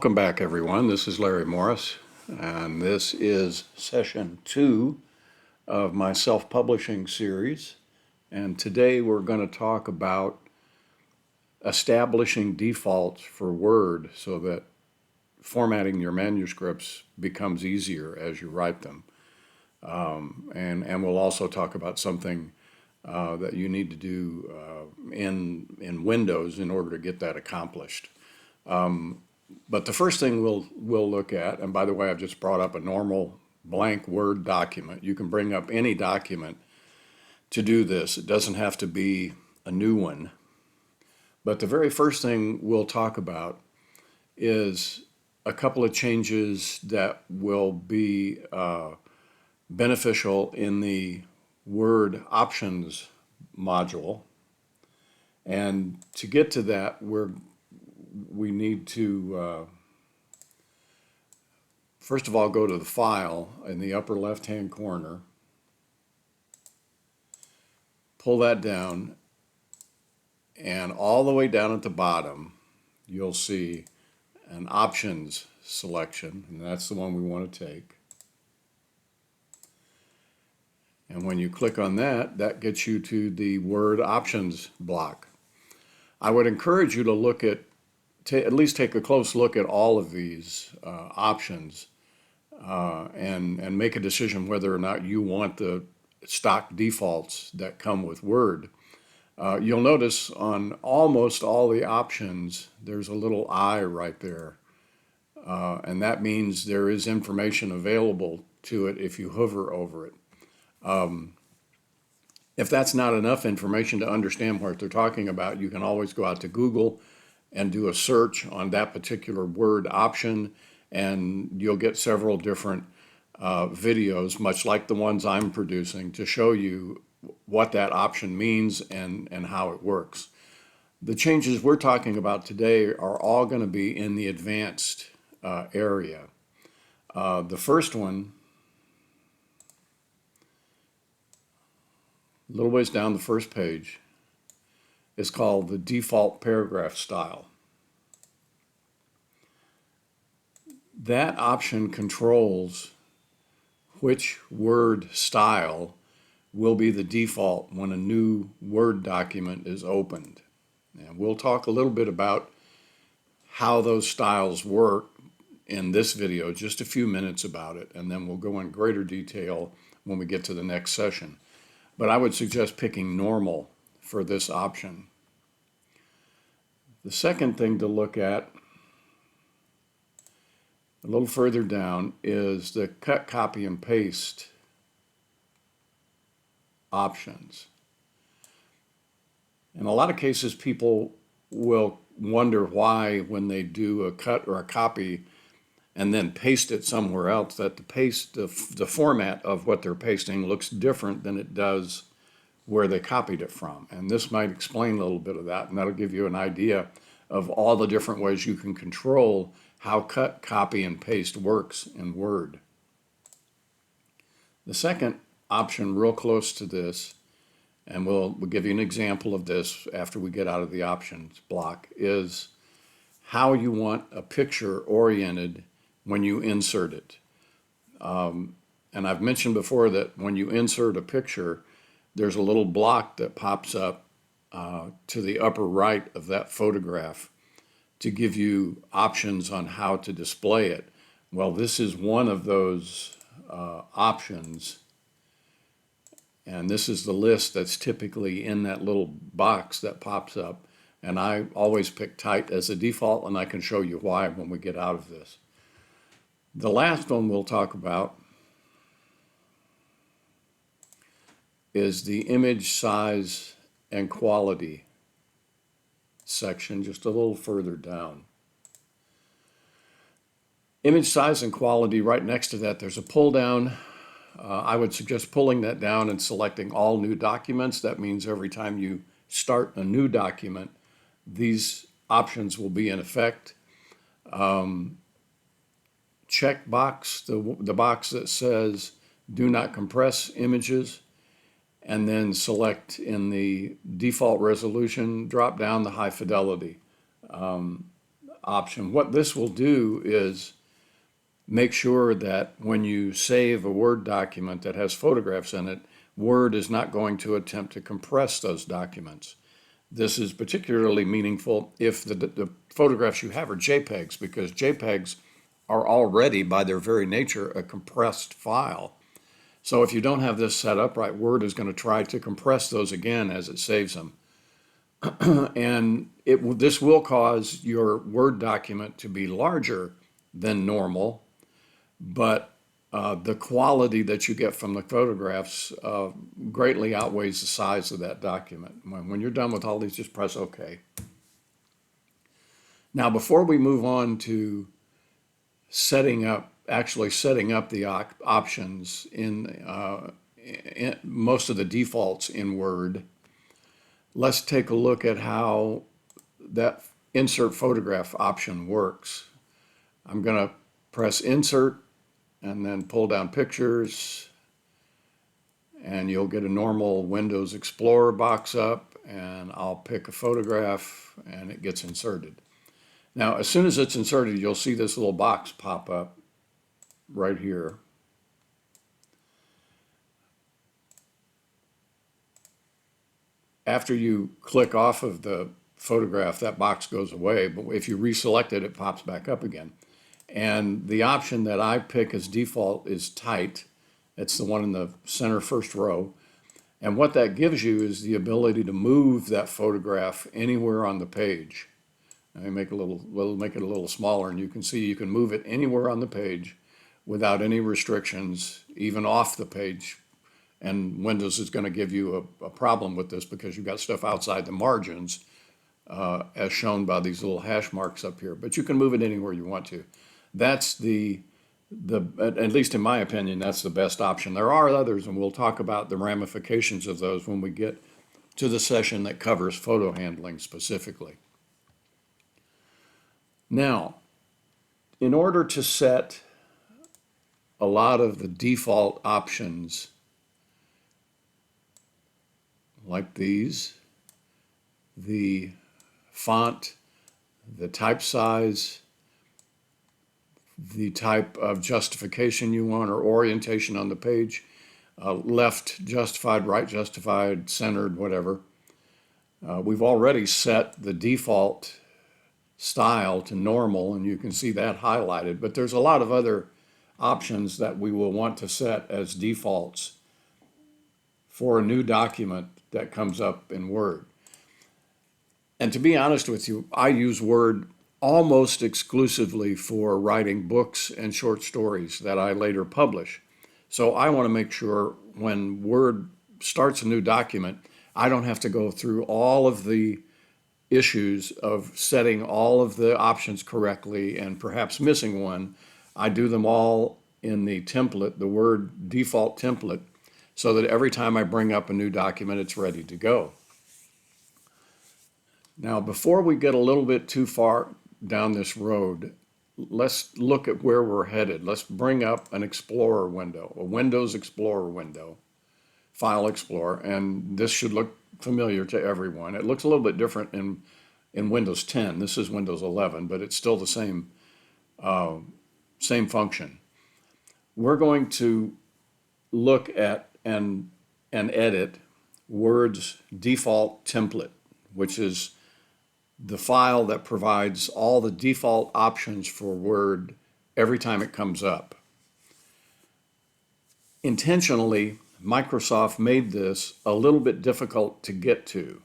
Welcome back, everyone. This is Larry Morris, and this is session 2 of my self-publishing series. And today we're going to talk about establishing defaults for Word so that formatting your manuscripts becomes easier as you write them. And we'll also talk about something that you need to do in Windows in order to get that accomplished. But the first thing we'll look at, and by the way, I've just brought up a normal blank Word document. You can bring up any document to do this. It doesn't have to be a new one. But the very first thing we'll talk about is a couple of changes that will be beneficial in the Word options module. And to get to that, we need to first of all go to the file in the upper left hand corner, pull that down, and all the way down at the bottom you'll see an options selection, and that's the one we want to take. And when you click on that, that gets you to the Word options block. I would encourage you to look at least take a close look at all of these options and make a decision whether or not you want the stock defaults that come with Word. You'll notice on almost all the options there's a little I right there, and that means there is information available to it if you hover over it. If that's not enough information to understand what they're talking about, you can always go out to Google and do a search on that particular Word option, and you'll get several different videos, much like the ones I'm producing, to show you what that option means and how it works. The changes we're talking about today are all going to be in the advanced area. The first one, a little ways down the first page, is called the default paragraph style. That option controls which word style will be the default when a new Word document is opened. And we'll talk a little bit about how those styles work in this video, just a few minutes about it, and then we'll go in greater detail when we get to the next session. But I would suggest picking normal for this option. The second thing to look at a little further down is the cut, copy, and paste options. In a lot of cases, people will wonder why, when they do a cut or a copy and then paste it somewhere else, that the format of what they're pasting looks different than it does where they copied it from. And this might explain a little bit of that, and that'll give you an idea of all the different ways you can control how cut, copy, and paste works in Word. The second option real close to this, and we'll give you an example of this after we get out of the options block, is how you want a picture oriented when you insert it. And I've mentioned before that when you insert a picture, there's a little block that pops up to the upper right of that photograph to give you options on how to display it. Well, this is one of those options, and this is the list that's typically in that little box that pops up, and I always pick tight as a default, and I can show you why when we get out of this. The last one we'll talk about is the image size and quality section, just a little further down. Image size and quality, right next to that, there's a pull down. I would suggest pulling that down and selecting all new documents. That means every time you start a new document, these options will be in effect. Check box, the box that says do not compress images, and then select in the default resolution drop down the high fidelity. option. What this will do is make sure that when you save a Word document that has photographs in it, Word is not going to attempt to compress those documents. This is particularly meaningful if the photographs you have are JPEGs, because JPEGs are already, by their very nature, a compressed file. So if you don't have this set up right, Word is going to try to compress those again as it saves them. And this will cause your Word document to be larger than normal, but the quality that you get from the photographs greatly outweighs the size of that document. When you're done with all these, just press OK. Now, before we move on to actually setting up the options in most of the defaults in Word, let's take a look at how that insert photograph option works. I'm going to press insert and then pull down pictures, and you'll get a normal Windows Explorer box up, and I'll pick a photograph and it gets inserted. Now, as soon as it's inserted, you'll see this little box pop up right here. After you click off of the photograph, that box goes away, but if you reselect it, it pops back up again. And the option that I pick as default is tight. It's the one in the center first row. And what that gives you is the ability to move that photograph anywhere on the page. Let me make it a little smaller, and you can see you can move it anywhere on the page without any restrictions, even off the page. And Windows is going to give you a problem with this because you've got stuff outside the margins, as shown by these little hash marks up here. But you can move it anywhere you want to. That's at least in my opinion, that's the best option. There are others, and we'll talk about the ramifications of those when we get to the session that covers photo handling specifically. Now, in order to set a lot of the default options like these, the font, the type size, the type of justification you want or orientation on the page, left justified, right justified, centered, whatever. We've already set the default style to normal, and you can see that highlighted, but there's a lot of other options that we will want to set as defaults for a new document that comes up in Word. And to be honest with you, I use Word almost exclusively for writing books and short stories that I later publish. So I want to make sure when Word starts a new document, I don't have to go through all of the issues of setting all of the options correctly and perhaps missing one. I do them all in the template, the Word default template, so that every time I bring up a new document, it's ready to go. Now, before we get a little bit too far down this road, let's look at where we're headed. Let's bring up an Explorer window, a Windows Explorer window, File Explorer, and this should look familiar to everyone. It looks a little bit different in Windows 10. This is Windows 11, but it's still the same function. We're going to look at and edit Word's default template, which is the file that provides all the default options for Word every time it comes up. Intentionally, Microsoft made this a little bit difficult to get to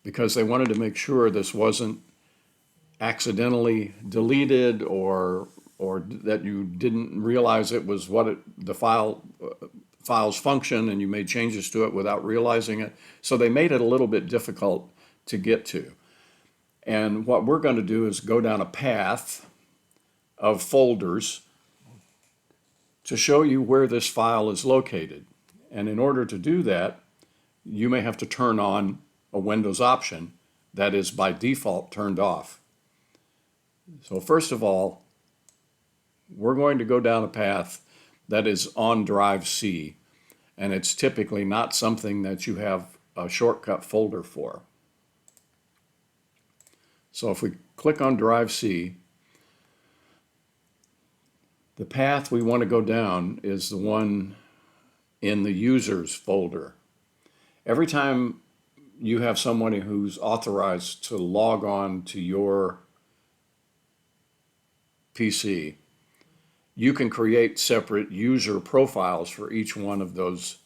because they wanted to make sure this wasn't accidentally deleted or that you didn't realize it was the file's function and you made changes to it without realizing it. So they made it a little bit difficult to get to. And what we're going to do is go down a path of folders to show you where this file is located. And in order to do that, you may have to turn on a Windows option that is by default turned off. So first of all, we're going to go down a path that is on drive C, and it's typically not something that you have a shortcut folder for. So if we click on Drive C. The path we want to go down is the one in the users folder. Every time you have somebody who's authorized to log on to your PC, you can create separate user profiles for each one of those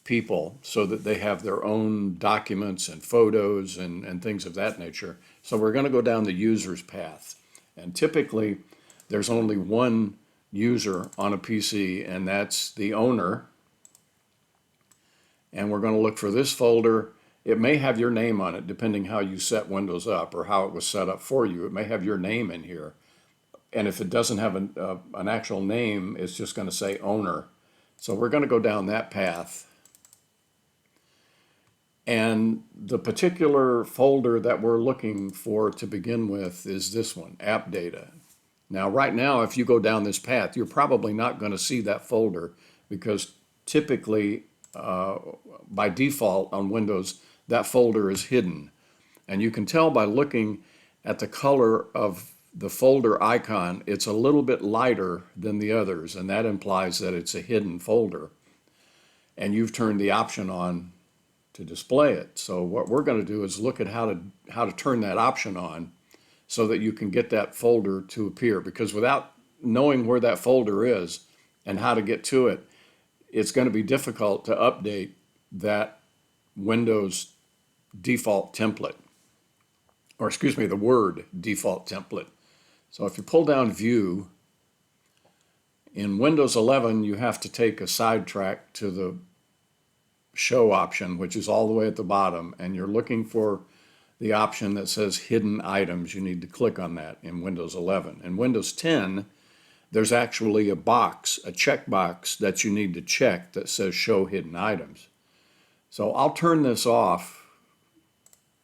people so that they have their own documents and photos and things of that nature. So we're going to go down the users path. And typically, there's only one user on a PC, and that's the owner. And we're going to look for this folder. It may have your name on it, depending how you set Windows up or how it was set up for you. It may have your name in here. And if it doesn't have an actual name, it's just going to say owner. So we're going to go down that path. And the particular folder that we're looking for to begin with is this one, app data. Now, right now, if you go down this path, you're probably not going to see that folder because typically, by default on Windows, that folder is hidden. And you can tell by looking at the color of the folder icon, it's a little bit lighter than the others, and that implies that it's a hidden folder. And you've turned the option on to display it. So what we're going to do is look at how to turn that option on so that you can get that folder to appear. Because without knowing where that folder is and how to get to it, it's going to be difficult to update that Windows default template, or excuse me, the Word default template. So if you pull down View, in Windows 11, you have to take a sidetrack to the Show option, which is all the way at the bottom, and you're looking for the option that says Hidden Items. You need to click on that in Windows 11. In Windows 10, there's actually a box, a checkbox that you need to check that says Show Hidden Items. So I'll turn this off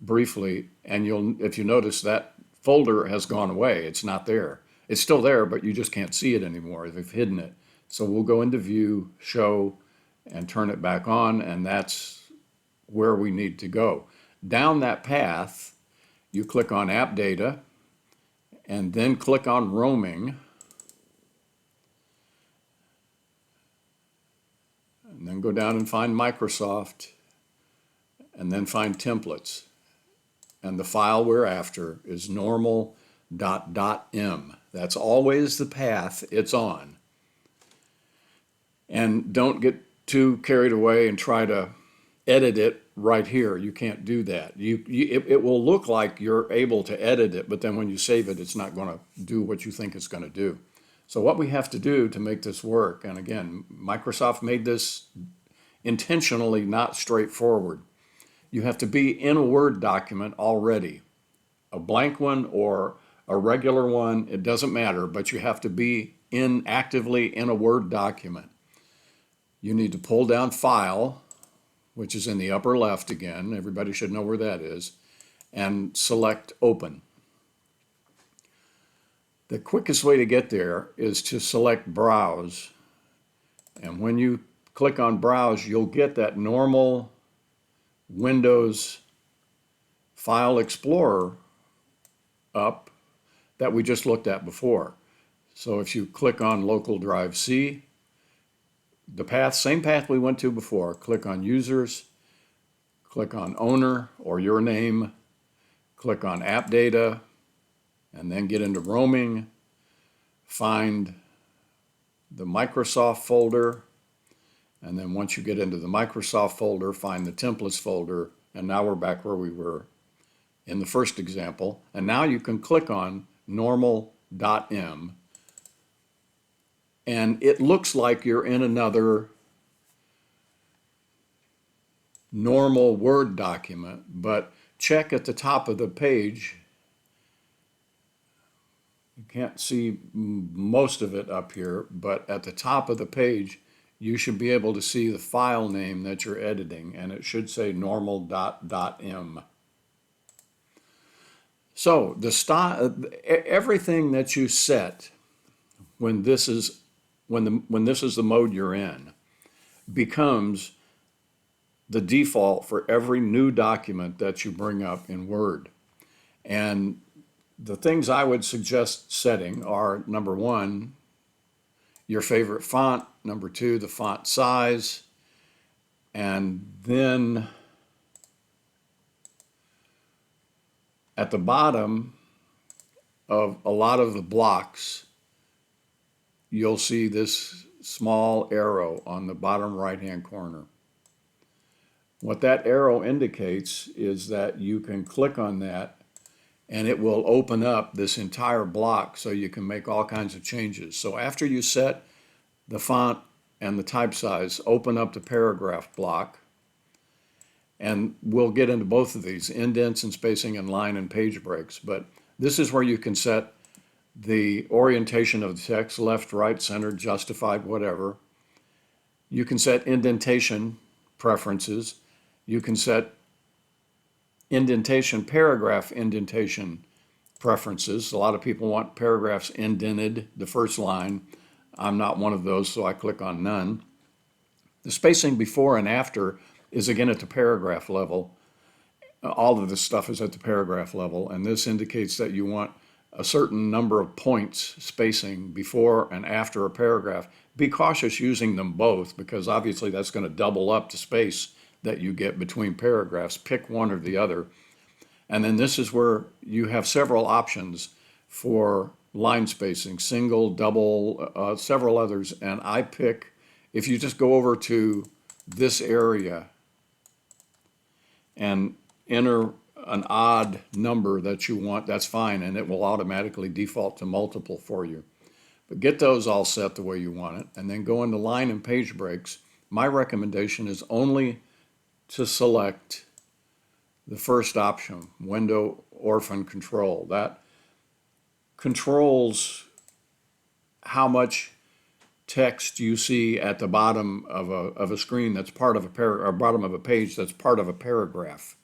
briefly, and if you notice, that folder has gone away. It's not there. It's still there, but you just can't see it anymore. They've hidden it. So we'll go into View, Show, and turn it back on, and that's where we need to go. Down that path, you click on App Data, and then click on Roaming, and then go down and find Microsoft, and then find Templates. And the file we're after is normal.m. That's always the path it's on. And don't get too carried away and try to edit it right here. You can't do that. It will look like you're able to edit it, but then when you save it, it's not going to do what you think it's going to do. So what we have to do to make this work, and again, Microsoft made this intentionally not straightforward. You have to be in a Word document already, a blank one or a regular one, it doesn't matter, but you have to be actively in a Word document. You need to pull down File, which is in the upper left again. Everybody should know where that is, and select Open. The quickest way to get there is to select Browse. And when you click on Browse, you'll get that normal Windows File Explorer up that we just looked at before. So if you click on Local Drive C, the same path we went to before, click on Users, click on Owner or your name, click on App Data, and then get into Roaming, find the Microsoft folder, and then once you get into the Microsoft folder, find the Templates folder, and now we're back where we were in the first example. And now you can click on normal.m, and it looks like you're in another normal Word document, but check at the top of the page. You can't see most of it up here, but at the top of the page, you should be able to see the file name that you're editing, and it should say normal.m. So everything that you set when this is the mode you're in becomes the default for every new document that you bring up in Word. And The things I would suggest setting are number one, your favorite font, number two, the font size, and then at the bottom of a lot of the blocks, you'll see this small arrow on the bottom right-hand corner. What that arrow indicates is that you can click on that and it will open up this entire block so you can make all kinds of changes. So after you set the font and the type size, open up the paragraph block, and we'll get into both of these, indents and spacing and line and page breaks. But this is where you can set the orientation of the text, left, right, center, justified, whatever. You can set indentation preferences. You can set indentation, paragraph indentation preferences. A lot of people want paragraphs indented, the first line. I'm not one of those, so I click on none. The spacing before and after is again at the paragraph level. All of this stuff is at the paragraph level, and this indicates that you want a certain number of points spacing before and after a paragraph. Be cautious using them both because obviously that's going to double up the space that you get between paragraphs. Pick one or the other. And then this is where you have several options for line spacing, single, double, several others. And I pick, if you just go over to this area and enter an odd number that you want, that's fine, and it will automatically default to multiple for you. But get those all set the way you want it, and then go into line and page breaks. My recommendation is only to select the first option, window orphan control. That controls how much text you see at the bottom of a screen that's part of or bottom of a page that's part of a paragraph.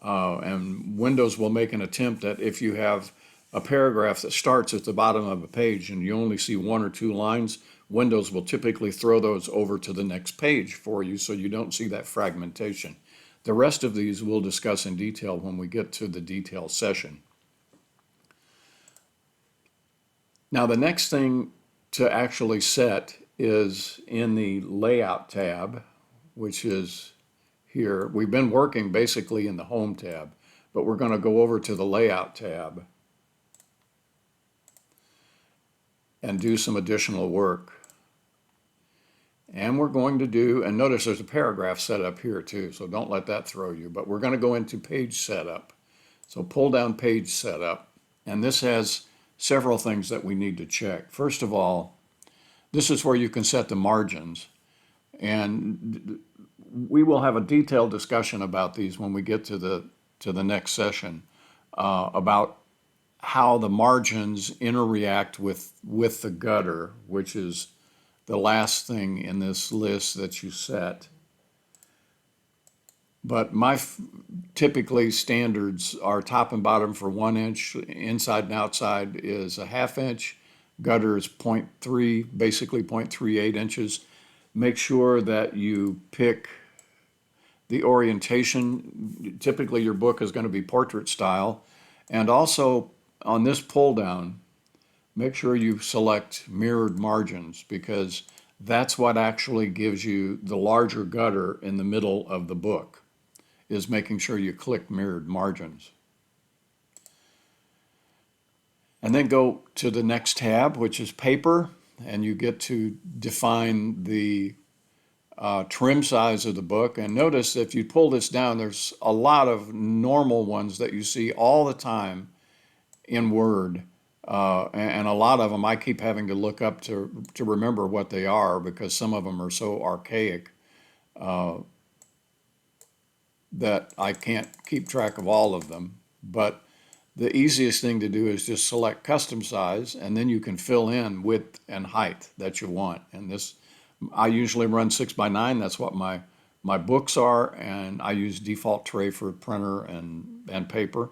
And Windows will make an attempt that if you have a paragraph that starts at the bottom of a page and you only see one or two lines, Windows will typically throw those over to the next page for you so you don't see that fragmentation. The rest of these we'll discuss in detail when we get to the detail session. Now the next thing to actually set is in the Layout tab, which is here. We've been working basically in the Home tab, but we're going to go over to the Layout tab and do some additional work. And we're going to do, and notice there's a paragraph set up here too, so don't let that throw you, but we're going to go into page setup. So pull down page setup, and this has several things that we need to check. First of all, this is where you can set the margins, and we will have a detailed discussion about these when we get to the next session, about how the margins interact with the gutter, which is the last thing in this list that you set. But typically standards are top and bottom for 1 inch, inside and outside is a 1/2 inch, gutter is 0.3, basically 0.38 inches. Make sure that you pick the orientation. Typically your book is going to be portrait style. And also on this pull down, make sure you select mirrored margins because that's what actually gives you the larger gutter in the middle of the book, is making sure you click mirrored margins. And then go to the next tab, which is paper, and you get to define the trim size of the book. And notice if you pull this down, there's a lot of normal ones that you see all the time in Word. And a lot of them I keep having to look up to remember what they are because some of them are so archaic that I can't keep track of all of them. But the easiest thing to do is just select custom size, and then you can fill in width and height that you want. And this, I usually run 6x9. That's what my books are, and I use default tray for printer and paper.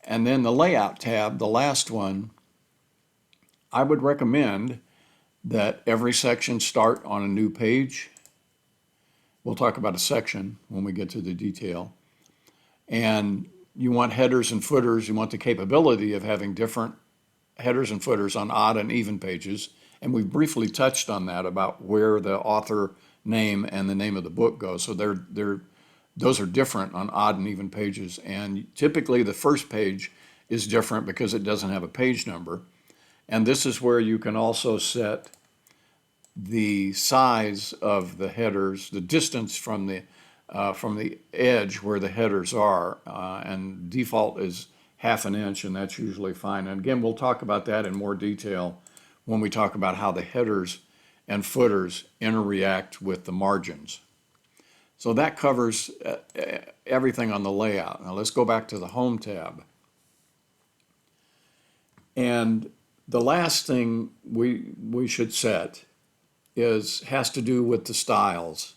And then the Layout tab, the last one, I would recommend that every section start on a new page. We'll talk about a section when we get to the detail. And you want headers and footers, you want the capability of having different headers and footers on odd and even pages. And we briefly touched on that about where the author name and the name of the book goes. So those are different on odd and even pages. And typically the first page is different because it doesn't have a page number. And this is where you can also set the size of the headers, the distance from the edge where the headers are, and default is 1/2 inch, and that's usually fine. And again, we'll talk about that in more detail when we talk about how the headers and footers interact with the margins. So that covers everything on the layout. Now let's go back to the Home tab. And the last thing we should set has to do with the styles.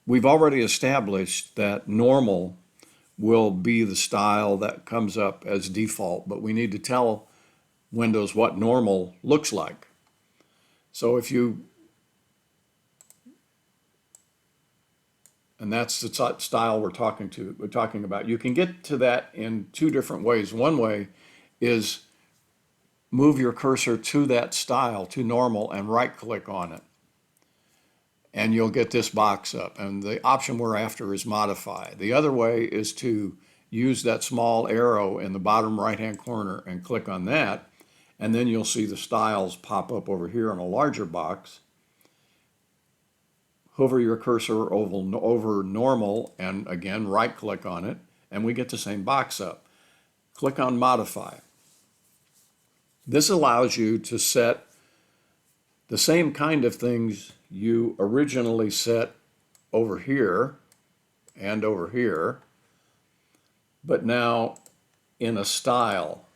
We've already established that normal will be the style that comes up as default, but we need to tell Windows what normal looks like. So and that's the style we're talking about. You can get to that in two different ways. One way is move your cursor to that style, to normal, and right click on it. And you'll get this box up. And the option we're after is modify. The other way is to use that small arrow in the bottom right-hand corner and click on that. And then you'll see the styles pop up over here in a larger box. Hover your cursor over normal and again right click on it, and we get the same box up. Click on modify. This allows you to set the same kind of things you originally set over here and over here, but now in a style.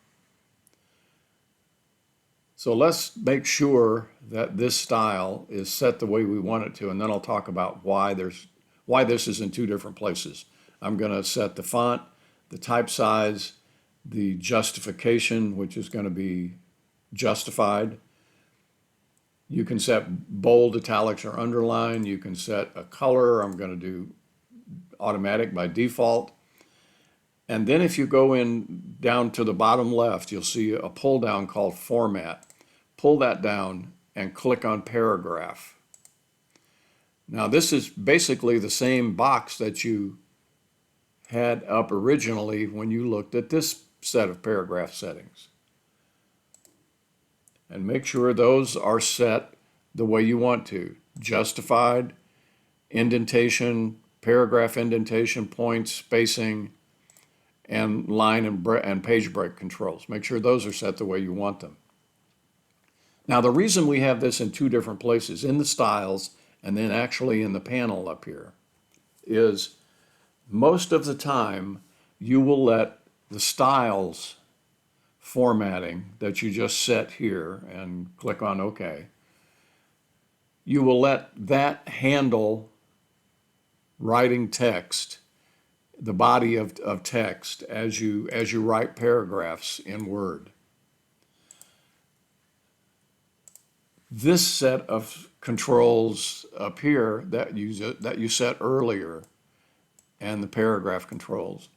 So let's make sure that this style is set the way we want it to, and then I'll talk about why this is in two different places. I'm going to set the font, the type size, the justification, which is going to be justified. You can set bold, italics, or underline. You can set a color. I'm going to do automatic by default. And then if you go in down to the bottom left, you'll see a pull down called Format. Pull that down and click on Paragraph. Now this is basically the same box that you had up originally when you looked at this set of paragraph settings. And make sure those are set the way you want to. Justified, indentation, paragraph indentation, points, spacing, and line and page break controls. Make sure those are set the way you want them. Now the reason we have this in two different places, in the styles and then actually in the panel up here, is most of the time you will let the styles formatting that you just set here and click on OK. You will let that handle writing text, the body of text as you write paragraphs in Word. This set of controls up here that you set earlier, and the paragraph controls,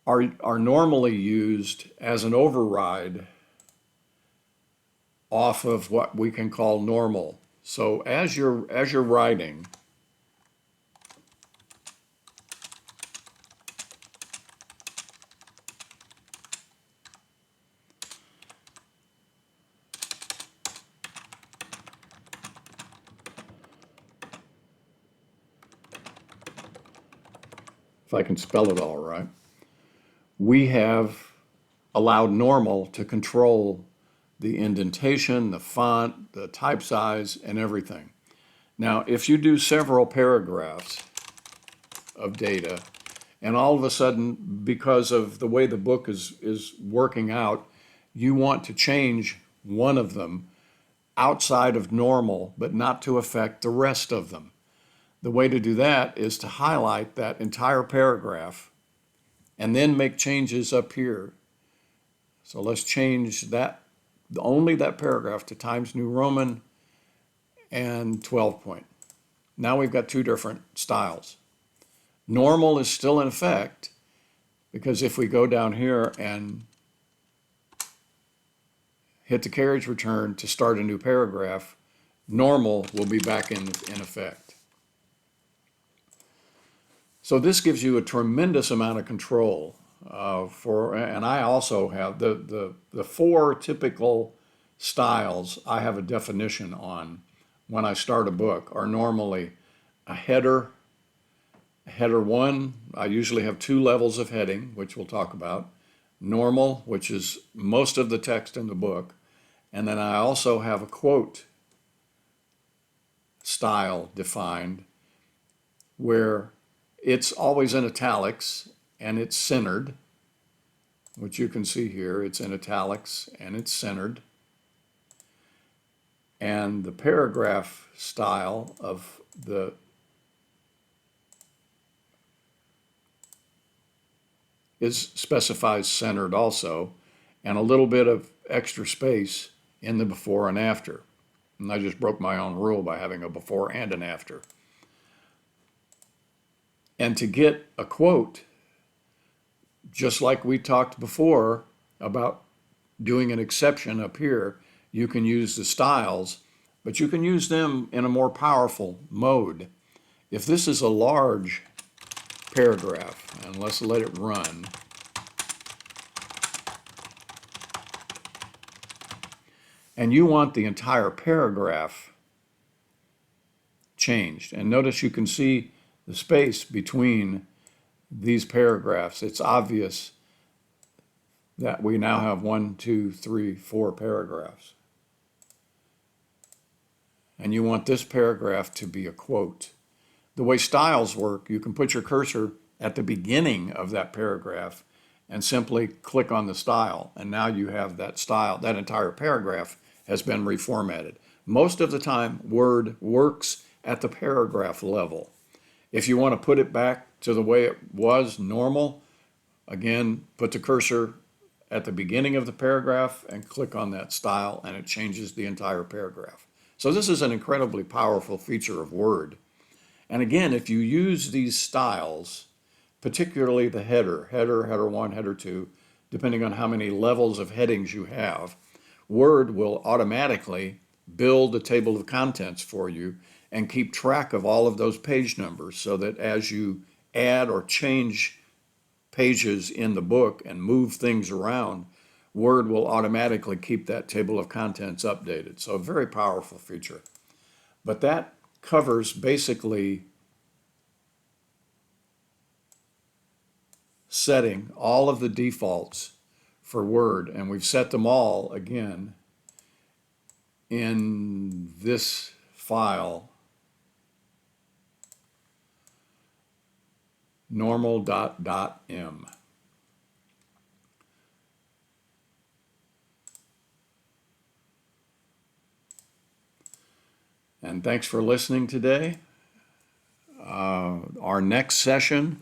are normally used as an override off of what we can call normal. So as you're writing, if I can spell it all right, we have allowed normal to control the indentation, the font, the type size, and everything. Now, if you do several paragraphs of data, and all of a sudden, because of the way the book is working out, you want to change one of them outside of normal, but not to affect the rest of them. The way to do that is to highlight that entire paragraph and then make changes up here. So let's change that, only that paragraph, to Times New Roman and 12 point. Now we've got two different styles. Normal is still in effect, Because if we go down here and hit the carriage return to start a new paragraph, normal will be back in effect. So this gives you a tremendous amount of control and I also have the four typical styles I have a definition on when I start a book are normally a header, header one. I usually have two levels of heading, which we'll talk about. Normal, which is most of the text in the book. And then I also have a quote style defined where it's always in italics and it's centered, which you can see here. It's in italics and it's centered. And the paragraph style of the specifies centered also, and a little bit of extra space in the before and after. And I just broke my own rule by having a before and an after. And to get a quote, just like we talked before about doing an exception up here, you can use the styles, but you can use them in a more powerful mode. If this is a large paragraph, and let's let it run, and you want the entire paragraph changed, and notice you can see the space between these paragraphs. It's obvious that we now have 1, 2, 3, 4 paragraphs. And you want this paragraph to be a quote. The way styles work, you can put your cursor at the beginning of that paragraph and simply click on the style. And now you have that style, that entire paragraph has been reformatted. Most of the time, Word works at the paragraph level. If you want to put it back to the way it was normal, again, put the cursor at the beginning of the paragraph and click on that style, and it changes the entire paragraph. So this is an incredibly powerful feature of Word. And again, if you use these styles, particularly the header, header one, header two, depending on how many levels of headings you have, Word will automatically build a table of contents for you and keep track of all of those page numbers so that as you add or change pages in the book and move things around, Word will automatically keep that table of contents updated. So a very powerful feature. But that covers basically setting all of the defaults for Word, and we've set them all again in this file, normal.m. And thanks for listening today. Our next session,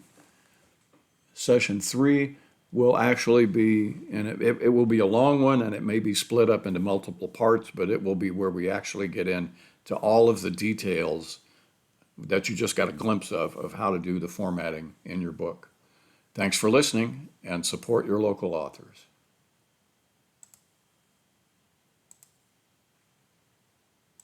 session 3, will actually be, and it will be a long one, and it may be split up into multiple parts, but it will be where we actually get into all of the details that you just got a glimpse of how to do the formatting in your book. Thanks for listening, and support your local authors.